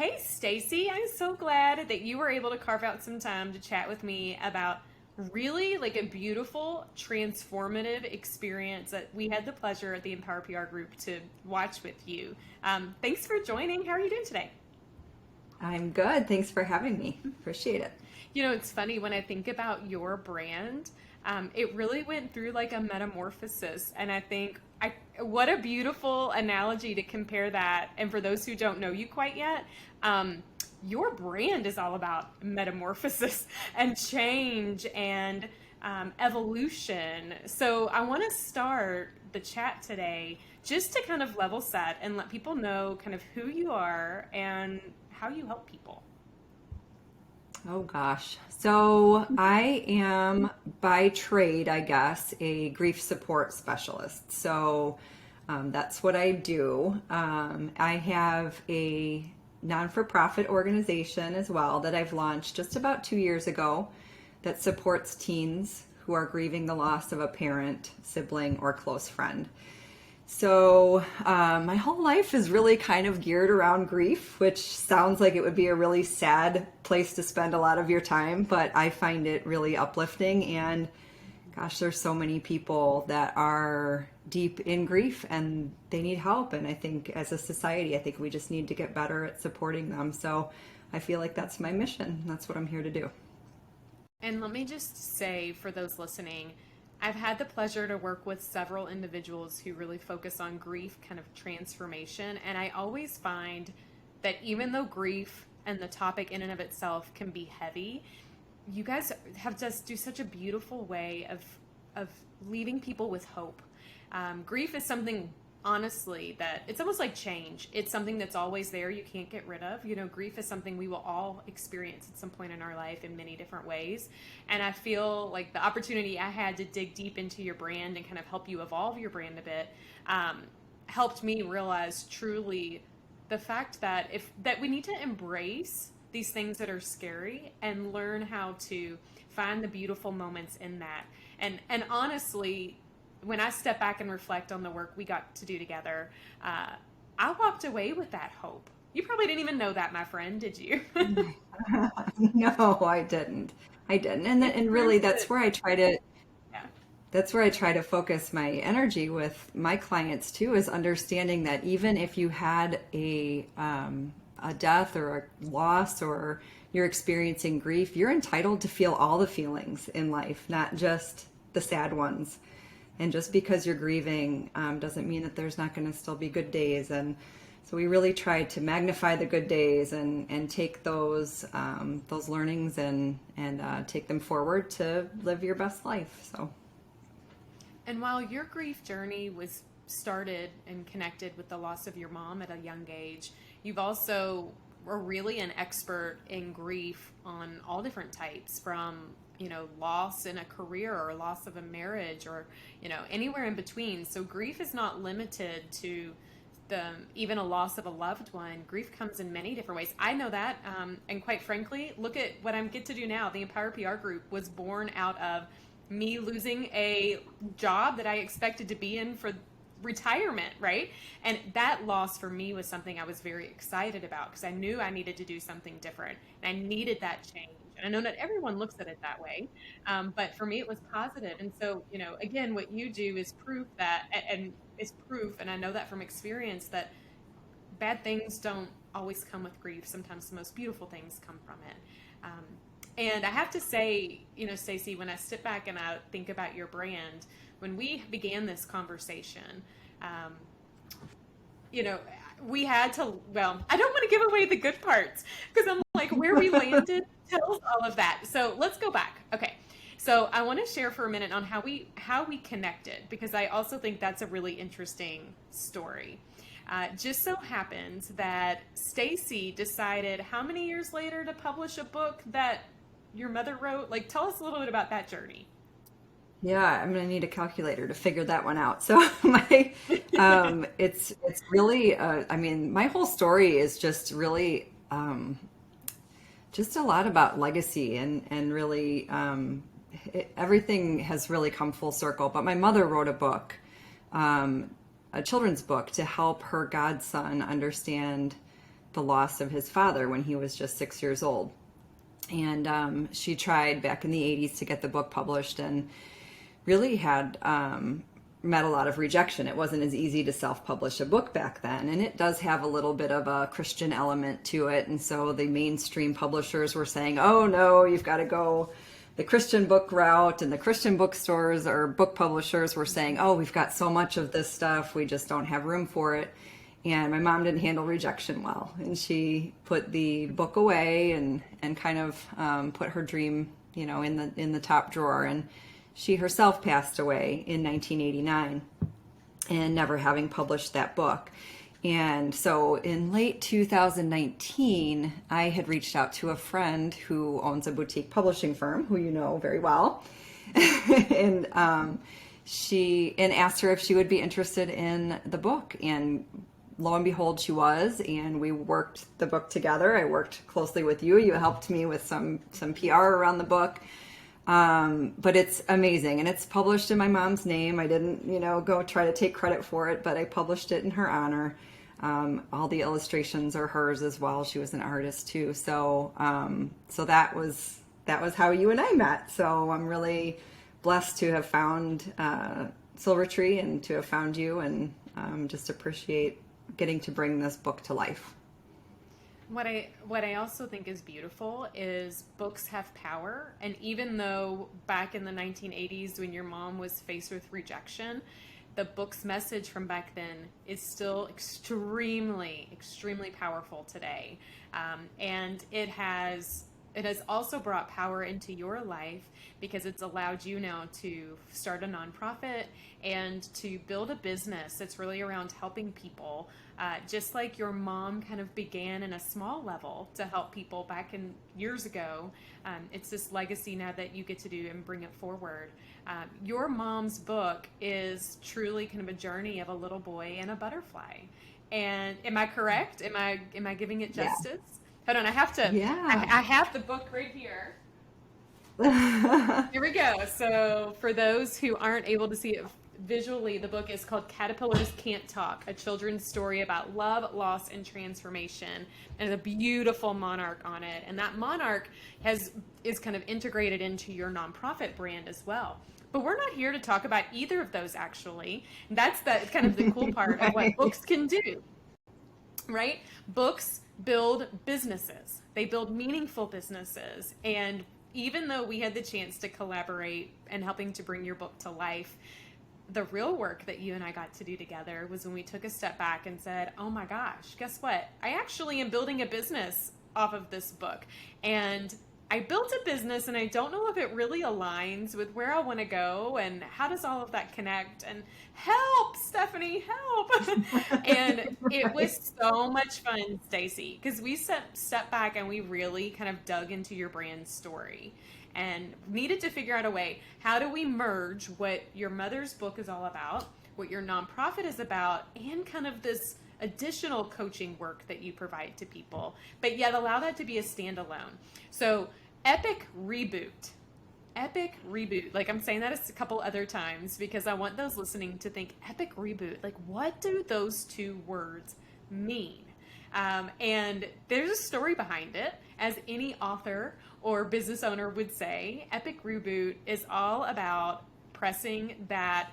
Hey, Stacey, I'm so glad that you were able to carve out some time to chat with me about really like a beautiful, transformative experience that we had the pleasure at the Empower PR group to watch with you. Thanks for joining. How are you doing today? I'm good. Thanks for having me. Appreciate it. It's funny when I think about your brand, it really went through like a metamorphosis. And I think, what a beautiful analogy to compare that. And for those who don't know you quite yet, um, your brand is all about metamorphosis and change and evolution. So I want to start the chat today just to kind of level set and let people know kind of who you are and how you help people. Oh gosh. So I am by trade, I guess, a grief support specialist. So that's what I do. I have a non-for-profit organization as well that I've launched just about 2 years ago that supports teens who are grieving the loss of a parent, sibling, or close friend. So, my whole life is really kind of geared around grief, which sounds like it would be a really sad place to spend a lot of your time, but I find it really uplifting. And gosh, there's so many people that are deep in grief and they need help. And I think as a society, I think we just need to get better at supporting them. So, I feel like that's my mission. That's what I'm here to do. And let me just say for those listening, I've had the pleasure to work with several individuals who really focus on grief kind of transformation. And I always find that even though grief and the topic in and of itself can be heavy, you guys have just do such a beautiful way of leaving people with hope. Grief is something, honestly, that it's almost like change. It's something that's always there. You can't get rid of. Grief is something we will all experience at some point in our life in many different ways. And I feel like the opportunity I had to dig deep into your brand and kind of help you evolve your brand a bit helped me realize truly the fact that if that we need to embrace these things that are scary and learn how to find the beautiful moments in that. And honestly, when I step back and reflect on the work we got to do together, I walked away with that hope. You probably didn't even know that, my friend, did you? No, I didn't. I didn't. It's And proof really that, yeah. that's where I try to focus my energy with my clients too, is understanding that even if you had a death or a loss or you're experiencing grief, you're entitled to feel all the feelings in life, not just the sad ones. And just because you're grieving doesn't mean that there's not going to still be good days. And so we really try to magnify the good days and take those learnings and take them forward to live your best life. So. And while your grief journey was started and connected with the loss of your mom at a young age, you've also are really an expert in grief on all different types from, loss in a career or loss of a marriage or, anywhere in between. So grief is not limited to even a loss of a loved one. Grief comes in many different ways. I know that. And quite frankly, look at what I get to do now. The Empower PR group was born out of me losing a job that I expected to be in for retirement, right? And that loss for me was something I was very excited about because I knew I needed to do something different and I needed that change. And I know not everyone looks at it that way, but for me it was positive. And so, again, what you do is proof that, and it's proof, and I know that from experience, that bad things don't always come with grief. Sometimes the most beautiful things come from it. And I have to say, Stacey, when I sit back and I think about your brand, when we began this conversation, um, you know, we had to, well, I don't want to give away the good parts because I'm like, where we landed tells all of that. So let's go back. Okay. So I want to share for a minute on how we connected because I also think that's a really interesting story. Just so happens that Stacey decided how many years later to publish a book that your mother wrote. Like, tell us a little bit about that journey. Yeah, I'm gonna need a calculator to figure that one out. So my, it's really, I mean, my whole story is just really, just a lot about legacy and really, everything has really come full circle. But my mother wrote a book, a children's book, to help her godson understand the loss of his father when he was just 6 years old. And she tried back in the 80s to get the book published and really had met a lot of rejection. It wasn't as easy to self-publish a book back then, and it does have a little bit of a Christian element to it. And so the mainstream publishers were saying, oh no, you've got to go the Christian book route, and the Christian bookstores or book publishers were saying, oh, we've got so much of this stuff, we just don't have room for it. And my mom didn't handle rejection well, and she put the book away and kind of put her dream, in the top drawer. And she herself passed away in 1989, and never having published that book. And so in late 2019, I had reached out to a friend who owns a boutique publishing firm, who you know very well, and asked her if she would be interested in the book. And lo and behold, she was, and we worked the book together. I worked closely with you. You helped me with some PR around the book. But it's amazing, and it's published in my mom's name. I didn't, go try to take credit for it, but I published it in her honor. All the illustrations are hers as well. She was an artist too. So that was how you and I met. So I'm really blessed to have found Silver Tree and to have found you, and just appreciate getting to bring this book to life. What I also think is beautiful is books have power. And even though back in the 1980s, when your mom was faced with rejection, the book's message from back then is still extremely, extremely powerful today. And it has also brought power into your life, because it's allowed you now to start a nonprofit and to build a business that's really around helping people. Just like your mom kind of began in a small level to help people back in years ago, it's this legacy now that you get to do and bring it forward. Your mom's book is truly kind of a journey of a little boy and a butterfly. And am I correct? Am I giving it justice? Yeah. Hold on, I have to. Yeah. I have the book right here. Here we go. So for those who aren't able to see it visually, the book is called Caterpillars Can't Talk, a children's story about love, loss, and transformation. And there's a beautiful monarch on it. And that monarch is kind of integrated into your nonprofit brand as well. But we're not here to talk about either of those, actually. That's kind of the cool part of what books can do, right? Books build businesses. They build meaningful businesses. And even though we had the chance to collaborate and helping to bring your book to life, the real work that you and I got to do together was when we took a step back and said, oh my gosh, guess what? I actually am building a business off of this book. And I built a business, and I don't know if it really aligns with where I want to go, and how does all of that connect, and help, Stephanie, help. And it was so much fun, Stacey, because we stepped back and we really kind of dug into your brand story and needed to figure out a way, how do we merge what your mother's book is all about, what your nonprofit is about, and kind of this additional coaching work that you provide to people, but yet allow that to be a standalone. So Epic Reboot. Epic Reboot. Like, I'm saying that a couple other times because I want those listening to think, Epic Reboot. Like, what do those two words mean? And there's a story behind it. As any author or business owner would say, Epic Reboot is all about pressing that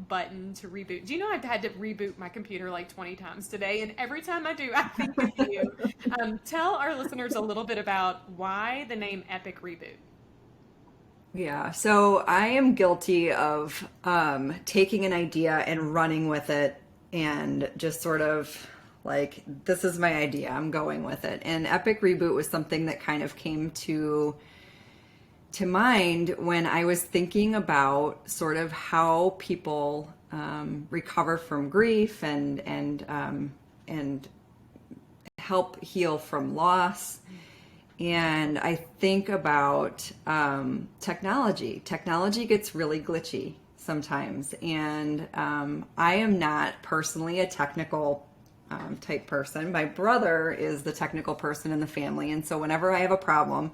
button to reboot. Do you know I've had to reboot my computer like 20 times today, and every time I do, I think of you. Tell our listeners a little bit about why the name Epic Reboot. Yeah, so I am guilty of taking an idea and running with it, and just sort of like, this is my idea, I'm going with it. And Epic Reboot was something that kind of came to mind when I was thinking about sort of how people recover from grief and help heal from loss. And I think about technology. Technology gets really glitchy sometimes, and I am not personally a technical type person. My brother is the technical person in the family, and so whenever I have a problem,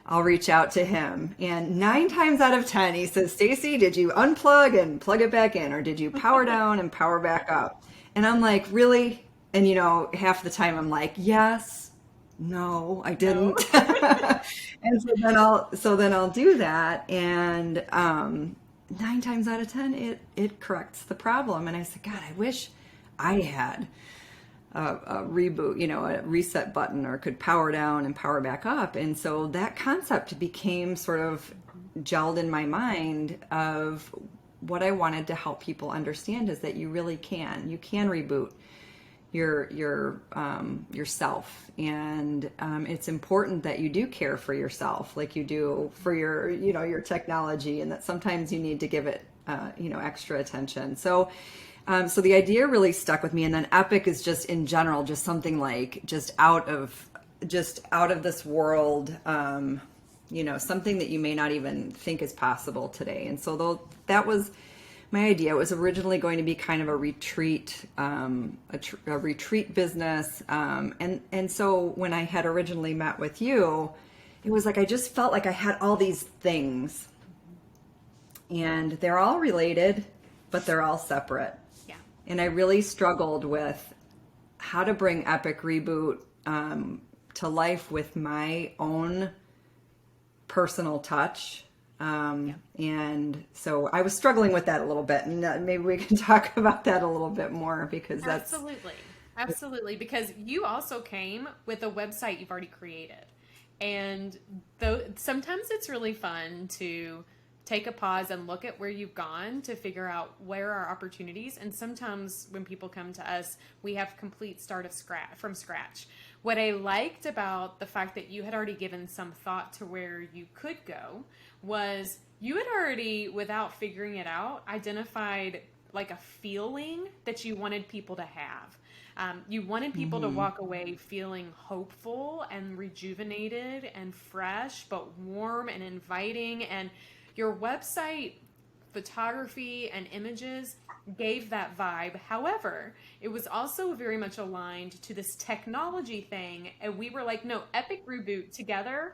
I'll reach out to him, and 9 times out of 10 he says, Stacey, did you unplug and plug it back in, or did you power down and power back up? And I'm like, really? And, half the time I'm like, yes, no, I No. didn't. And so then I'll do that. And 9 times out of 10, it corrects the problem. And I said, God, I wish I had a reboot, a reset button, or could power down and power back up. And so that concept became sort of gelled in my mind of what I wanted to help people understand is that you really can. You can reboot yourself, and it's important that you do care for yourself like you do for your technology, and that sometimes you need to give it extra attention. So the idea really stuck with me, and then Epic is just in general just something like just out of this world, something that you may not even think is possible today. And so though that was my idea. It was originally going to be kind of a retreat, a retreat business, and so when I had originally met with you, it was like I just felt like I had all these things, and they're all related, but they're all separate. Yeah. And I really struggled with how to bring Epic Reboot to life with my own personal touch. And so I was struggling with that a little bit, and maybe we can talk about that a little bit more, because that's Absolutely, because you also came with a website you've already created. And though sometimes it's really fun to take a pause and look at where you've gone to figure out where are opportunities. And sometimes when people come to us, we have complete start from scratch. What I liked about the fact that you had already given some thought to where you could go was you had already, without figuring it out, identified like a feeling that you wanted people to have. You wanted people to walk away feeling hopeful and rejuvenated and fresh, but warm and inviting. And your website photography and images gave that vibe. However, it was also very much aligned to this technology thing. And we were like, no, Epic Reboot together,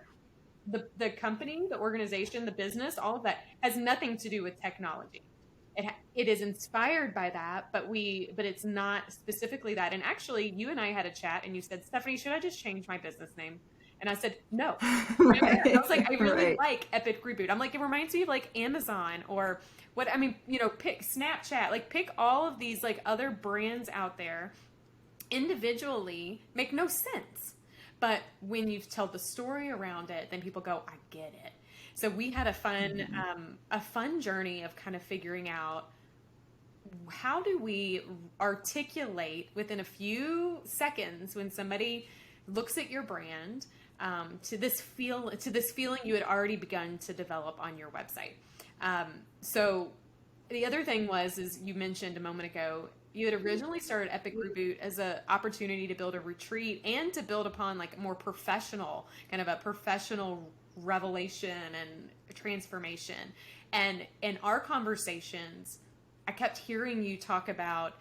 the company, the organization, the business, all of that has nothing to do with technology. It is inspired by that, but it's not specifically that. And actually, you and I had a chat, and you said, Stephanie, should I just change my business name? And I said, no. right. I was like, I really Right. like Epic Reboot. I'm like, it reminds me of like Amazon or pick Snapchat, like pick all of these like other brands out there individually make no sense. But when you tell the story around it, then people go, I get it. So we had a fun journey of kind of figuring out how do we articulate within a few seconds when somebody looks at your brand to this feeling you had already begun to develop on your website. So the other thing is you mentioned a moment ago, you had originally started Epic Reboot as an opportunity to build a retreat and to build upon like more professional, kind of a professional revelation and transformation. And in our conversations, I kept hearing you talk about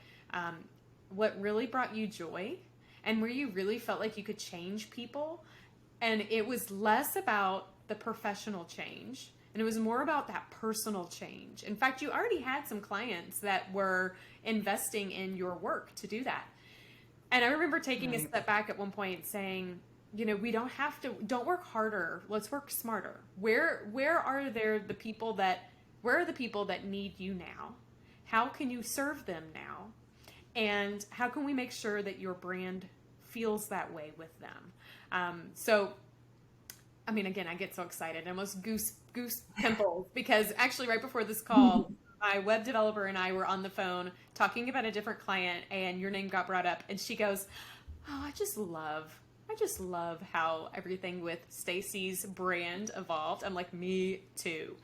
what really brought you joy and where you really felt like you could change people. And it was less about the professional change, and it was more about that personal change. In fact, you already had some clients that were investing in your work to do that. And I remember taking a step back at one point saying, we don't work harder. Let's work smarter. Where are the people that need you now? How can you serve them now? And how can we make sure that your brand feels that way with them? Again, I get so excited, almost goose pimples, because actually right before this call, my web developer and I were on the phone talking about a different client, and your name got brought up, and she goes, oh, I just love how everything with Stacey's brand evolved. I'm like, me too.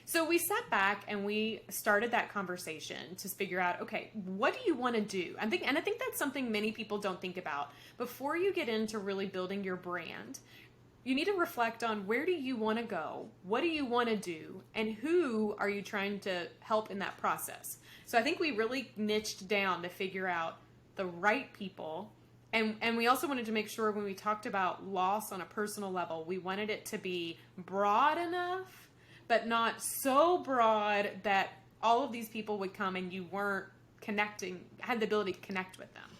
So we sat back and we started that conversation to figure out, okay, what do you want to do? I think that's something many people don't think about. Before you get into really building your brand, you need to reflect on where do you want to go? What do you want to do? And who are you trying to help in that process? So I think we really niched down to figure out the right people. And we also wanted to make sure when we talked about loss on a personal level, we wanted it to be broad enough, but not so broad that all of these people would come and you weren't had the ability to connect with them.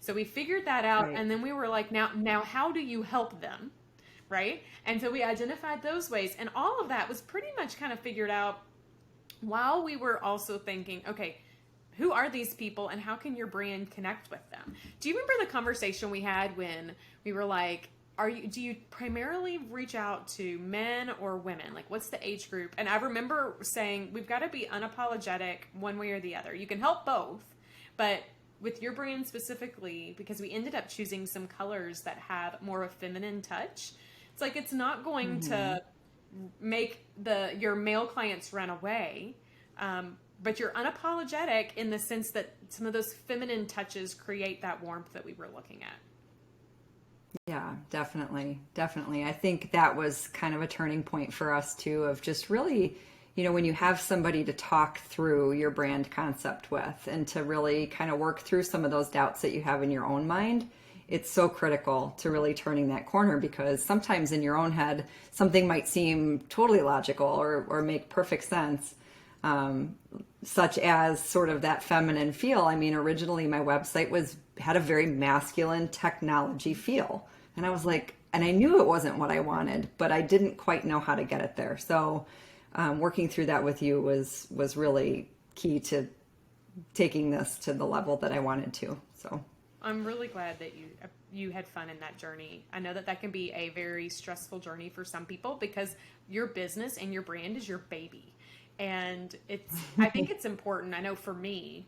So we figured that out, Right. and then we were like, now how do you help them? Right? And so we identified those ways, and all of that was pretty much kind of figured out while we were also thinking, okay, who are these people and how can your brand connect with them? Do you remember the conversation we had when we were like, do you primarily reach out to men or women? Like, what's the age group? And I remember saying, we've got to be unapologetic one way or the other. You can help both, but with your brand specifically, because we ended up choosing some colors that have more of a feminine touch, it's like, it's not going to make your male clients run away. But you're unapologetic in the sense that some of those feminine touches create that warmth that we were looking at. Yeah, definitely. Definitely. I think that was kind of a turning point for us too, of just really, when you have somebody to talk through your brand concept with and to really kind of work through some of those doubts that you have in your own mind, it's so critical to really turning that corner, because sometimes in your own head, something might seem totally logical or make perfect sense. Such as sort of that feminine feel. I mean, originally my website had a very masculine technology feel. And I was like, and I knew it wasn't what I wanted, but I didn't quite know how to get it there. So working through that with you was really key to taking this to the level that I wanted to. So I'm really glad that you had fun in that journey. I know that can be a very stressful journey for some people, because your business and your brand is your baby. And I think it's important. I know for me,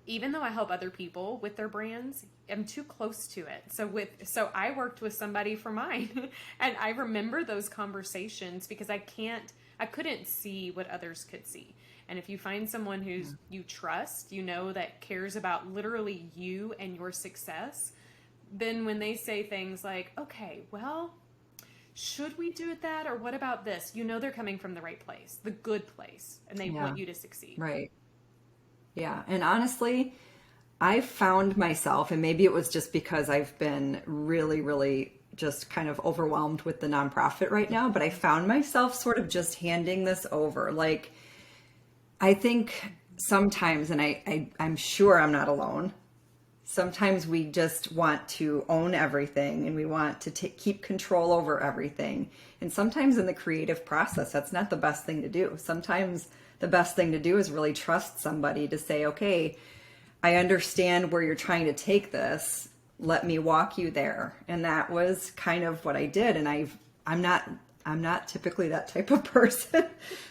even though I help other people with their brands, I'm too close to it. So I worked with somebody for mine and I remember those conversations because I couldn't see what others could see. And if you find someone you trust, that cares about literally you and your success, then when they say things like, okay, well, should we do that? Or what about this? They're coming from the right place, the good place, and they want you to succeed. Right. Yeah. And honestly, I found myself, and maybe it was just because I've been really, really just kind of overwhelmed with the nonprofit right now, but I found myself sort of just handing this over. Like, I think sometimes, and I'm sure I'm not alone, sometimes we just want to own everything and we want to keep control over everything. And sometimes in the creative process, that's not the best thing to do. Sometimes the best thing to do is really trust somebody to say, okay, I understand where you're trying to take this. Let me walk you there. And that was kind of what I did. And I'm not typically that type of person.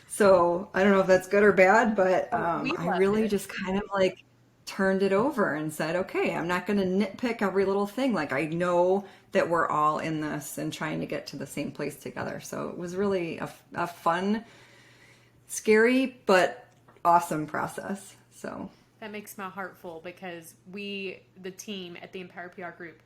So I don't know if that's good or bad, but I really just kind of like turned it over and said, okay, I'm not going to nitpick every little thing. Like, I know that we're all in this and trying to get to the same place together. So it was really a fun, scary, but awesome process. So that makes my heart full, because the team at the emPowered PR Group,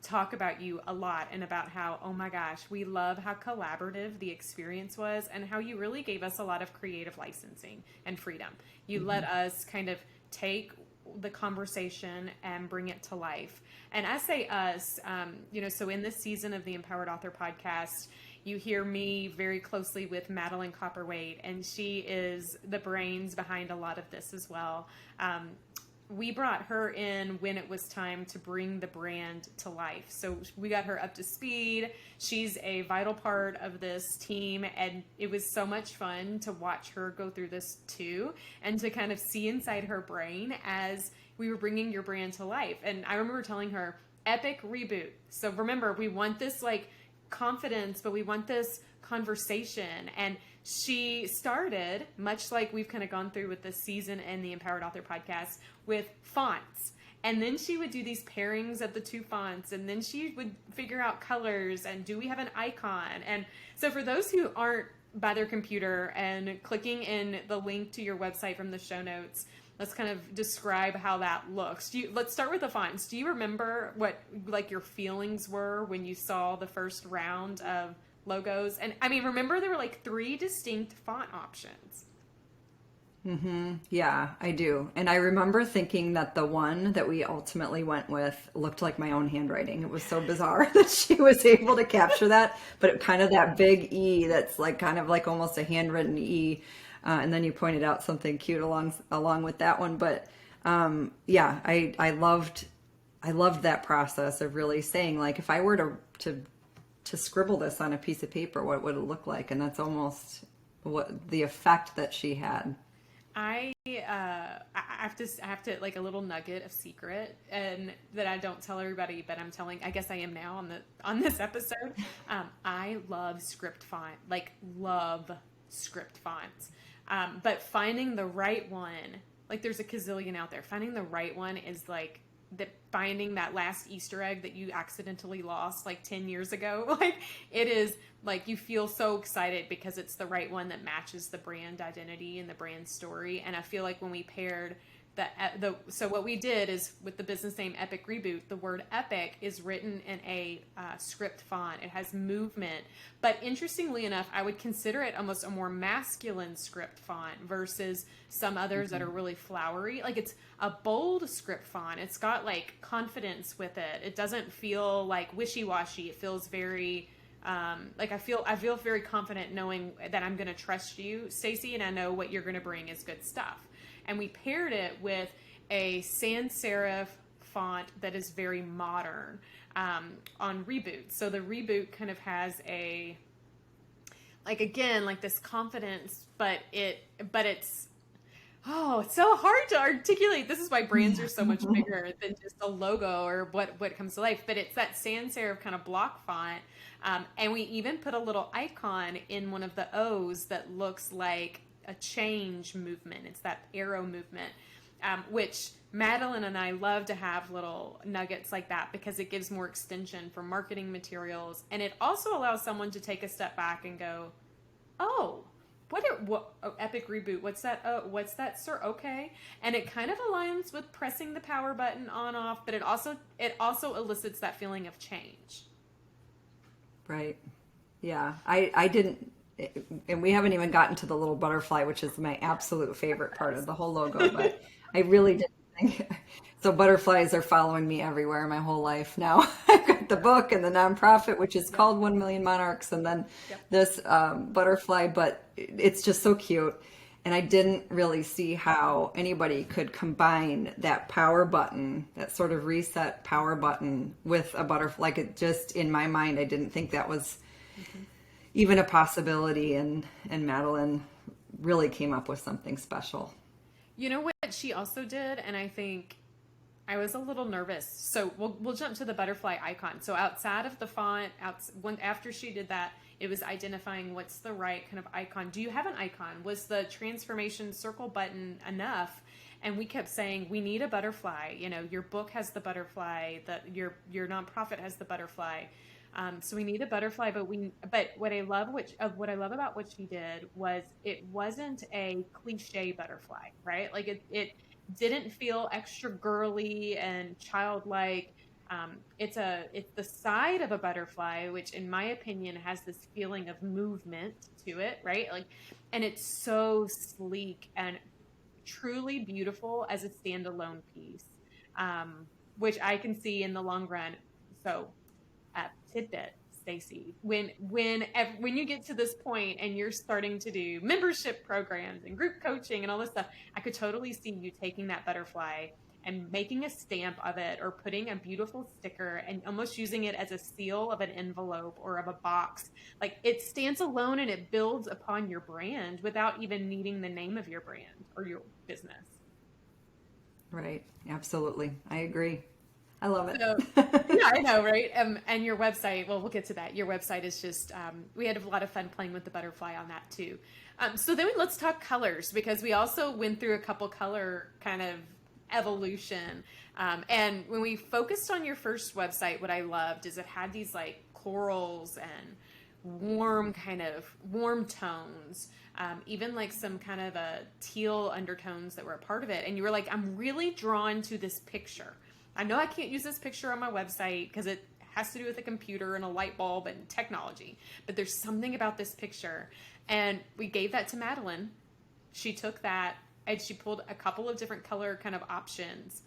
talk about you a lot and about how, oh my gosh, we love how collaborative the experience was and how you really gave us a lot of creative licensing and freedom. You let us kind of take the conversation and bring it to life. And I say us, so in this season of the emPowered Author Podcast, you hear me very closely with Madeline Copperwaite, and she is the brains behind a lot of this as well. We brought her in when it was time to bring the brand to life. So we got her up to speed. She's a vital part of this team, and it was so much fun to watch her go through this too, and to kind of see inside her brain as we were bringing your brand to life. And I remember telling her, epic reboot. So remember, we want this like confidence, but we want this conversation. And she started, much like we've kind of gone through with this season and the emPowered Author Podcast, with fonts. And then she would do these pairings of the two fonts, and then she would figure out colors and do we have an icon? And so for those who aren't by their computer and clicking in the link to your website from the show notes, let's kind of describe how that looks. Let's start with the fonts. Do you remember what like your feelings were when you saw the first round of logos? And I mean, remember there were like 3 distinct font options. Yeah, I do. And I remember thinking that the one that we ultimately went with looked like my own handwriting. It was so bizarre that she was able to capture that, but it kind of that big E that's like kind of like almost a handwritten E. And then you pointed out something cute along with that one. But yeah, I loved I loved that process of really saying, like, if I were to scribble this on a piece of paper, what would it look like? And that's almost what the effect that she had. I have to like a little nugget of secret, and that I don't tell everybody, but I'm telling. I guess I am now on this episode. I love script font, like love script fonts, but finding the right one, like there's a gazillion out there. Finding the right one is like finding that last Easter egg that you accidentally lost like 10 years ago. Like it is like you feel so excited because it's the right one that matches the brand identity and the brand story. And I feel like when we paired so what we did is with the business name Epic Reboot, the word epic is written in a script font. It has movement, but interestingly enough, I would consider it almost a more masculine script font versus some others that are really flowery. Like it's a bold script font. It's got like confidence with it. It doesn't feel like wishy-washy. It feels very like I feel very confident knowing that I'm going to trust you, Stacey, and I know what you're going to bring is good stuff. And we paired it with a sans serif font that is very modern on Reboot. So the Reboot kind of has a, like again, like this confidence, but it's it's so hard to articulate. This is why brands are so much bigger than just a logo or what comes to life. But it's that sans serif kind of block font. And we even put a little icon in one of the O's that looks like a change movement. It's that arrow movement, which Madeline and I love to have little nuggets like that because it gives more extension for marketing materials. And it also allows someone to take a step back and go, oh, Epic Reboot, what's that? Oh, what's that, sir? Okay. And it kind of aligns with pressing the power button on off, but it also elicits that feeling of change. Right. Yeah. I didn't, and we haven't even gotten to the little butterfly, which is my absolute favorite part of the whole logo, but I really didn't think so. Butterflies are following me everywhere my whole life now. I've got the book and the nonprofit, which is called 1 Million Monarchs, and then this butterfly, but it's just so cute. And I didn't really see how anybody could combine that power button, that sort of reset power button, with a butterfly. Like it just, in my mind, I didn't think that was even a possibility. And Madeline really came up with something special. You know what she also did, and I think I was a little nervous. So we'll jump to the butterfly icon. So outside of the font, after she did that, it was identifying what's the right kind of icon. Do you have an icon? Was the transformation circle button enough? And we kept saying, we need a butterfly. You know, your book has the butterfly, your nonprofit has the butterfly. So we need a butterfly, but what I love about what she did was it wasn't a cliche butterfly, right? Like it didn't feel extra girly and childlike. It's the side of a butterfly, which in my opinion has this feeling of movement to it, right? Like, and it's so sleek and truly beautiful as a standalone piece, which I can see in the long run. So, tidbit, Stacey, when you get to this point and you're starting to do membership programs and group coaching and all this stuff, I could totally see you taking that butterfly and making a stamp of it or putting a beautiful sticker and almost using it as a seal of an envelope or of a box. Like it stands alone and it builds upon your brand without even needing the name of your brand or your business. Right. Absolutely. I agree. I love it. So, yeah, I know, right? And your website, well, we'll get to that. Your website is just, we had a lot of fun playing with the butterfly on that too. So then let's talk colors, because we also went through a couple color kind of evolution. And when we focused on your first website, what I loved is it had these like corals and warm tones, even like some kind of a teal undertones that were a part of it. And you were like, I'm really drawn to this picture. I know I can't use this picture on my website because it has to do with a computer and a light bulb and technology, but there's something about this picture. And we gave that to Madeline. She took that and she pulled a couple of different color kind of options.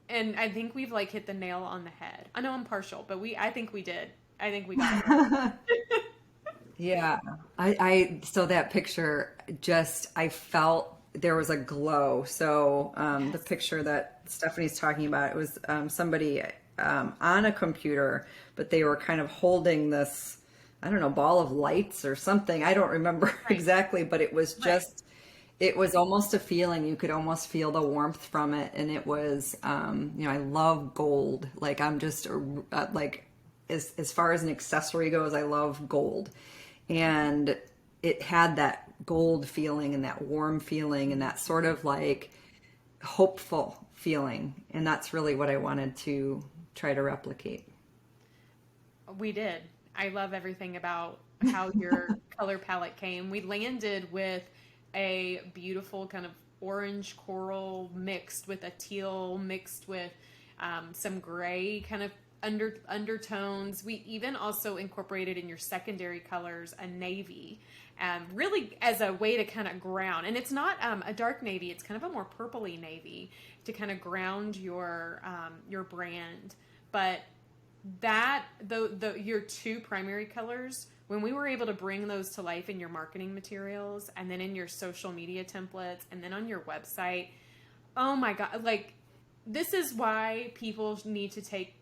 And I think we've like hit the nail on the head. I know I'm partial, but I think we did. I think we got it. Yeah. So that picture just, I felt there was a glow. So the picture that Stephanie's talking about, it was somebody on a computer, but they were kind of holding this, I don't know, ball of lights or something. I don't remember exactly, but it was just, it was almost a feeling. You could almost feel the warmth from it. And it was, I love gold. Like I'm just like, as far as an accessory goes, I love gold. And it had that gold feeling and that warm feeling and that sort of like hopeful feeling. And that's really what I wanted to try to replicate. We did. I love everything about how your color palette came. We landed with a beautiful kind of orange coral mixed with a teal, mixed with some gray kind of undertones. We even also incorporated in your secondary colors a navy, really as a way to kind of ground. And it's not a dark navy; it's kind of a more purpley navy to kind of ground your brand. But that your two primary colors, when we were able to bring those to life in your marketing materials and then in your social media templates and then on your website, oh my God, like this is why people need to take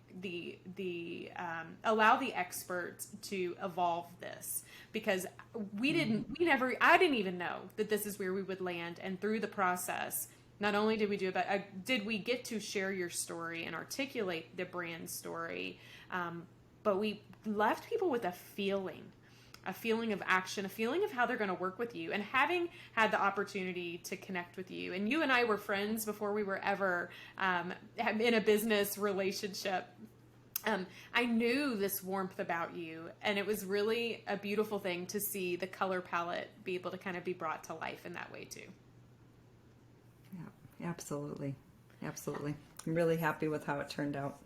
allow the experts to evolve this, because I didn't even know that this is where we would land. And through the process, not only did we do it, but did we get to share your story and articulate the brand story, but we left people with a feeling of action, a feeling of how they're going to work with you, and having had the opportunity to connect with you. And you and I were friends before we were ever in a business relationship. I knew this warmth about you, and it was really a beautiful thing to see the color palette be able to kind of be brought to life in that way too. Yeah, absolutely. Absolutely. I'm really happy with how it turned out.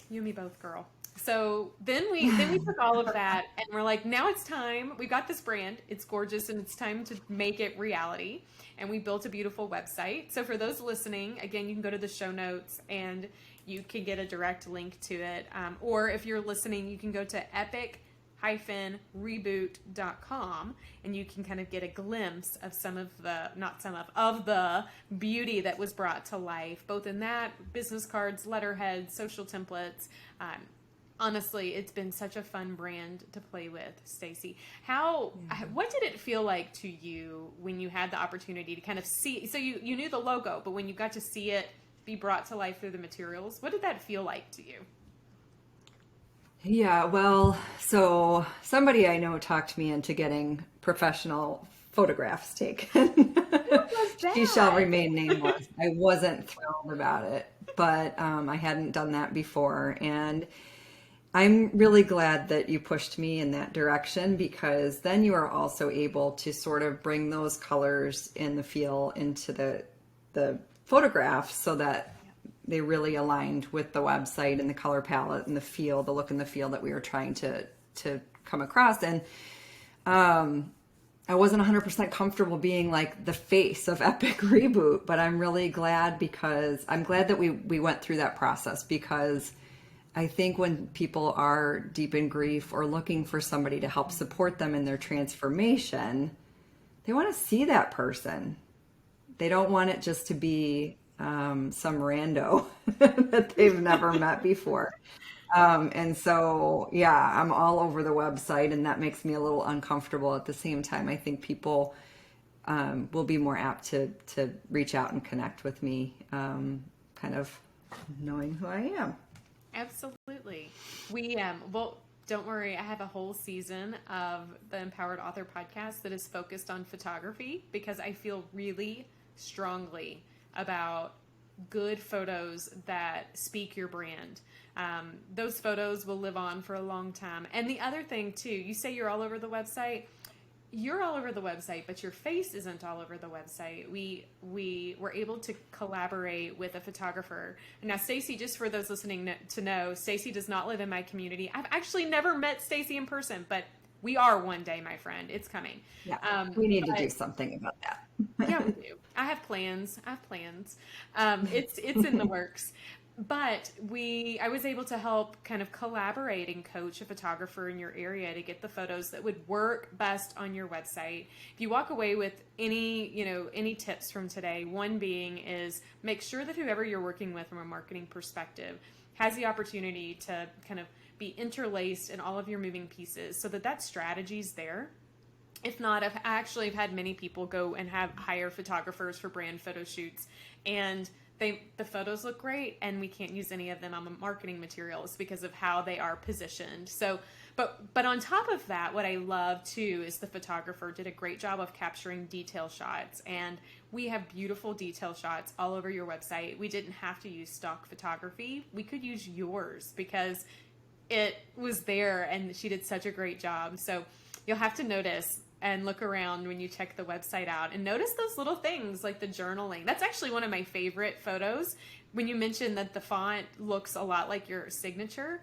You and me both, girl. So then we took all of that and we're like, now it's time. We've got this brand. It's gorgeous and it's time to make it reality. And we built a beautiful website. So for those listening, again, you can go to the show notes and you can get a direct link to it. Or if you're listening, you can go to epic-reboot.com and you can kind of get a glimpse of of the beauty that was brought to life, both in that, business cards, letterheads, social templates. Honestly, it's been such a fun brand to play with, Stacey. What did it feel like to you when you had the opportunity to kind of see, so you knew the logo, but when you got to see it be brought to life through the materials, what did that feel like to you? Yeah, well, so somebody I know talked me into getting professional photographs taken. She shall remain nameless. I wasn't thrilled about it, but I hadn't done that before. And I'm really glad that you pushed me in that direction, because then you are also able to sort of bring those colors and the feel into the photographs so that they really aligned with the website and the color palette and the look and the feel that we were trying to come across. And I wasn't 100% comfortable being like the face of Epic Reboot, but I'm really glad, because I'm glad that we went through that process, because I think when people are deep in grief or looking for somebody to help support them in their transformation, they want to see that person. They don't want it just to be some rando that they've never met before. And so, yeah, I'm all over the website, and that makes me a little uncomfortable. At the same time, I think people will be more apt to reach out and connect with me, kind of knowing who I am. Absolutely. Well, don't worry. I have a whole season of the emPowered Author podcast that is focused on photography, because I feel really strongly about good photos that speak your brand. Those photos will live on for a long time. And the other thing too, you say you're all over the website. You're all over the website, but your face isn't all over the website. We were able to collaborate with a photographer. Now, Stacey, just for those listening to know, Stacey does not live in my community. I've actually never met Stacey in person, but we are one day, my friend. It's coming. Yeah, we need to do something about that. Yeah, we do. I have plans. It's in the works. But I was able to help kind of collaborate and coach a photographer in your area to get the photos that would work best on your website. If you walk away with any tips from today, one being is make sure that whoever you're working with from a marketing perspective has the opportunity to kind of be interlaced in all of your moving pieces so that strategy's there. If not, I've had many people go and hire photographers for brand photo shoots, and the photos look great, and we can't use any of them on the marketing materials because of how they are positioned. So, but on top of that, what I love too is the photographer did a great job of capturing detail shots, and we have beautiful detail shots all over your website. We didn't have to use stock photography. We could use yours because it was there, and she did such a great job. So you'll have to notice and look around when you check the website out and notice those little things like the journaling. That's actually one of my favorite photos. When you mentioned that the font looks a lot like your signature,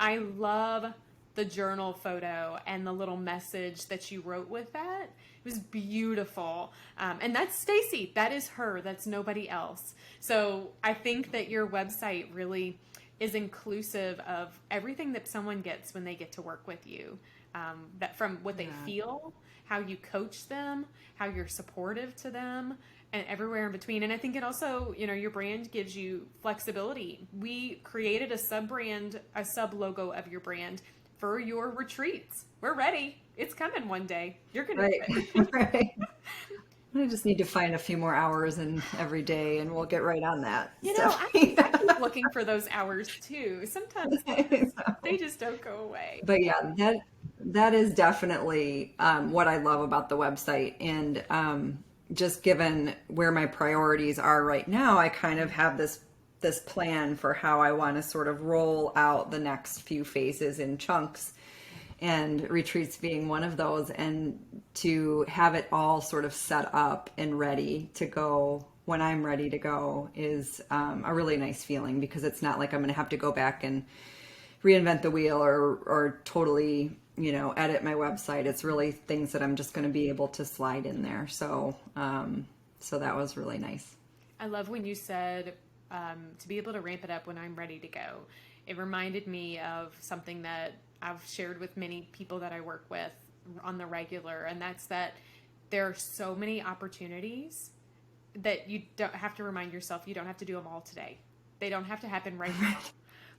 I love the journal photo and the little message that you wrote with that. It was beautiful. And that's Stacey. That is her. That's nobody else. So I think that your website really is inclusive of everything that someone gets when they get to work with you. That from what they feel, how you coach them, how you're supportive to them, and everywhere in between. And I think it also, your brand gives you flexibility. We created a sub logo of your brand for your retreats. We're ready. It's coming one day. You're going to do it. Right. I just need to find a few more hours in every day, and we'll get right on that. I keep looking for those hours too. Sometimes they just don't go away. But yeah, that is definitely what I love about the website. And just given where my priorities are right now, I kind of have this plan for how I want to sort of roll out the next few phases in chunks, and retreats being one of those, and to have it all sort of set up and ready to go when I'm ready to go is a really nice feeling, because it's not like I'm going to have to go back and reinvent the wheel or totally, edit my website. It's really things that I'm just going to be able to slide in there. So that was really nice. I love when you said to be able to ramp it up when I'm ready to go. It reminded me of something that I've shared with many people that I work with on the regular, and that's that there are so many opportunities that you don't have to remind yourself you don't have to do them all today. They don't have to happen right now.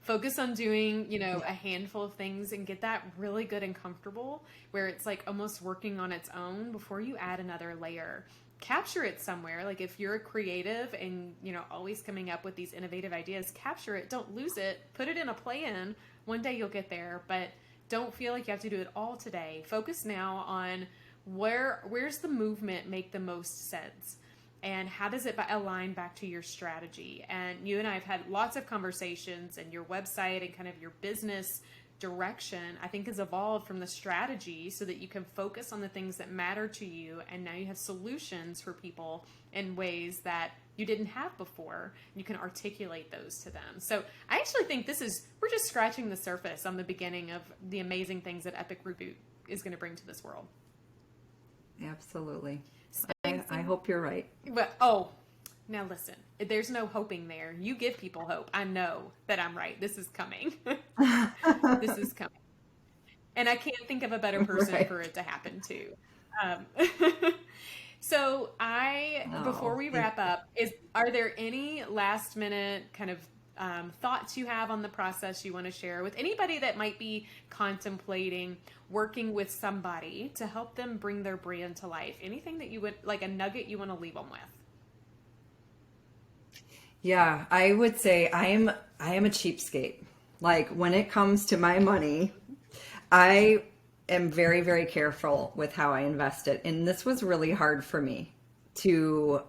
Focus on doing, a handful of things and get that really good and comfortable where it's like almost working on its own before you add another layer. Capture it somewhere. Like if you're a creative and, always coming up with these innovative ideas, capture it. Don't lose it. Put it in a plan. One day you'll get there, but don't feel like you have to do it all today. Focus now on where's the movement make the most sense, and how does it align back to your strategy. And you and I have had lots of conversations, and your website and kind of your business direction, I think, has evolved from the strategy so that you can focus on the things that matter to you, and now you have solutions for people in ways that you didn't have before. You can articulate those to them. So I actually think we're just scratching the surface on the beginning of the amazing things that Epic Reboot is going to bring to this world. Absolutely. I hope you're right. But, now listen, there's no hoping there. You give people hope. I know that I'm right. This is coming. This is coming. And I can't think of a better person for it to happen to. So before we wrap up, are there any last minute kind of thoughts you have on the process you want to share with anybody that might be contemplating working with somebody to help them bring their brand to life? Anything that you would, like a nugget you want to leave them with? Yeah, I would say I am a cheapskate. Like when it comes to my money, I am very, very careful with how I invest it. And this was really hard for me to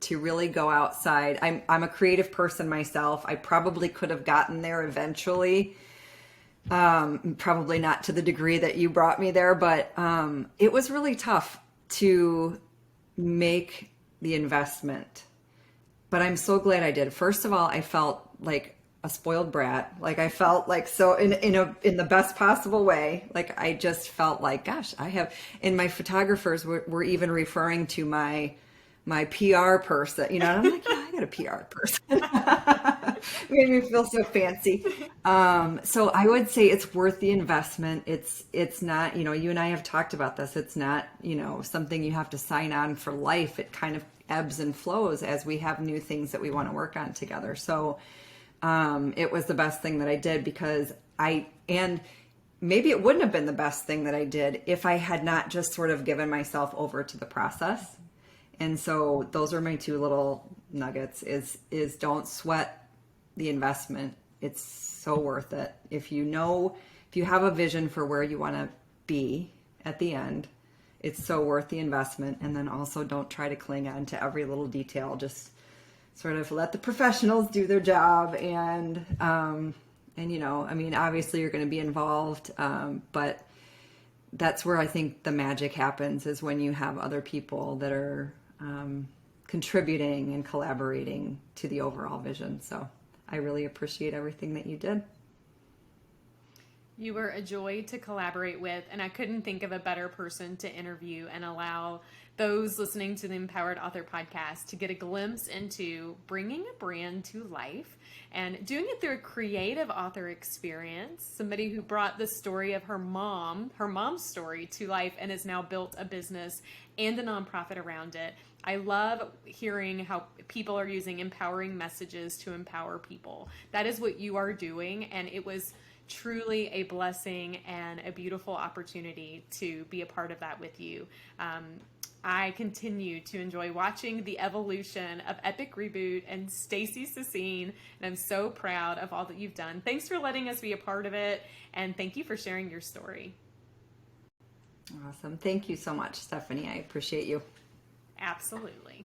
really go outside. I'm a creative person myself. I probably could have gotten there eventually. Probably not to the degree that you brought me there, but it was really tough to make the investment. But I'm so glad I did. First of all, I felt like a spoiled brat. Like I felt like so in the best possible way. Like I just felt like, gosh, and my photographers were even referring to my PR person, and I'm like, yeah, I got a PR person. Made me feel so fancy. So I would say it's worth the investment. It's not, you and I have talked about this. It's not, something you have to sign on for life. It kind of ebbs and flows as we have new things that we want to work on together. So it was the best thing that I did because and maybe it wouldn't have been the best thing that I did if I had not just sort of given myself over to the process. And so those are my two little nuggets is don't sweat the investment. It's so worth it. If you have a vision for where you want to be at the end, it's so worth the investment. And then also don't try to cling on to every little detail. Just sort of let the professionals do their job. And obviously you're going to be involved, but that's where I think the magic happens is when you have other people that are contributing and collaborating to the overall vision. So I really appreciate everything that you did. You were a joy to collaborate with, and I couldn't think of a better person to interview and allow those listening to the Empowered Author podcast to get a glimpse into bringing a brand to life and doing it through a creative author experience. Somebody who brought the story of her mom's story to life and has now built a business and a nonprofit around it. I love hearing how people are using empowering messages to empower people. That is what you are doing, and it was truly a blessing and a beautiful opportunity to be a part of that with you. I continue to enjoy watching the evolution of Epic Reboot and Stacey Sassine, and I'm so proud of all that you've done. Thanks for letting us be a part of it, and thank you for sharing your story. Awesome. Thank you so much, Stephanie. I appreciate you. Absolutely.